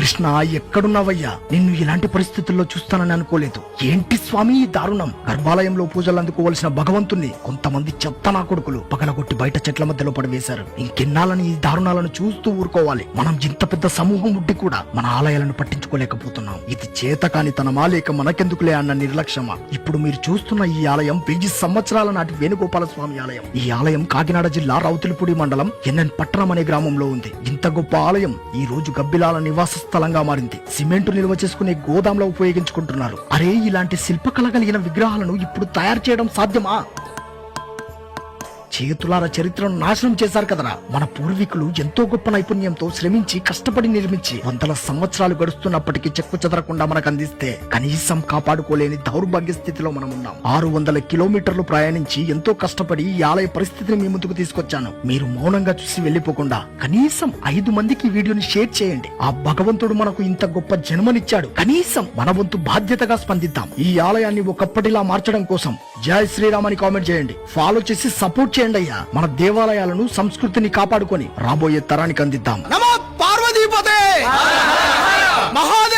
కృష్ణ ఎక్కడున్నావయ్యా? నిన్ను ఇలాంటి పరిస్థితుల్లో చూస్తానని అనుకోలేదు. ఏంటి స్వామి ఈ దారుణం? గర్భాలయంలో పూజలు అందుకోవలసిన భగవంతుణ్ణి కొంతమంది చెత్త నా కొడుకులు పగలగొట్టి బయట చెట్ల మధ్యలో పడివేశారు. ఇంకెన్నాళ్ళని ఈ దారుణాలను చూస్తూ ఊరుకోవాలి? మనం ఇంత పెద్ద సమూహం ఉండి కూడా మన ఆలయాలను పట్టించుకోలేకపోతున్నాం. ఇది చేతకానితనమా లేక మనకెందుకులే అన్న నిర్లక్ష్యమా? ఇప్పుడు మీరు చూస్తున్న ఈ ఆలయం 1000 సంవత్సరాల నాటి వేణుగోపాల స్వామి ఆలయం. ఈ ఆలయం కాకినాడ జిల్లా రౌతులపూడి మండలం ఎన్ఎన్ పట్టణం అనే గ్రామంలో ఉంది. ఇంత గొప్ప ఆలయం ఈ రోజు గబ్బిలాల నివాస స్థలంగా మారింది. సిమెంట్ నిల్వ చేసుకునే గోదాంలో ఉపయోగించుకుంటున్నారు. అరే, ఇలాంటి శిల్పకళ కలిగిన విగ్రహాలను ఇప్పుడు తయారు చేయడం సాధ్యమా? చేతులార చరిత్రను నాశనం చేశారు కదరా. మన పూర్వీకులు ఎంతో గొప్ప నైపుణ్యంతో శ్రమించి కష్టపడి నిర్మించి వందల సంవత్సరాలు గడుస్తున్నప్పటికీ చెక్కు చెదరకుండా మనకు అందిస్తే కనీసం కాపాడుకోలేని దౌర్భాగ్య స్థితిలో మనం ఉన్నాం. 600 కిలోమీటర్లు ప్రయాణించి ఎంతో కష్టపడి ఈ ఆలయ పరిస్థితిని మీ ముందుకు తీసుకొచ్చాను. మీరు మౌనంగా చూసి వెళ్లిపోకుండా కనీసం 5 మందికి వీడియోని షేర్ చేయండి. ఆ భగవంతుడు మనకు ఇంత గొప్ప జన్మనిచ్చాడు. కనీసం మన వంతు బాధ్యతగా స్పందిద్దాం. ఈ ఆలయాన్ని ఒకప్పటిలా మార్చడం కోసం జై శ్రీరామ్ అని కామెంట్ చేయండి. ఫాలో చేసి సపోర్ట్ చేయండి అయ్యా. మన దేవాలయాలను సంస్కృతిని కాపాడుకొని రాబోయే తరానికి అందిద్దాం. నమో పార్వతీపతే మహాదేవ.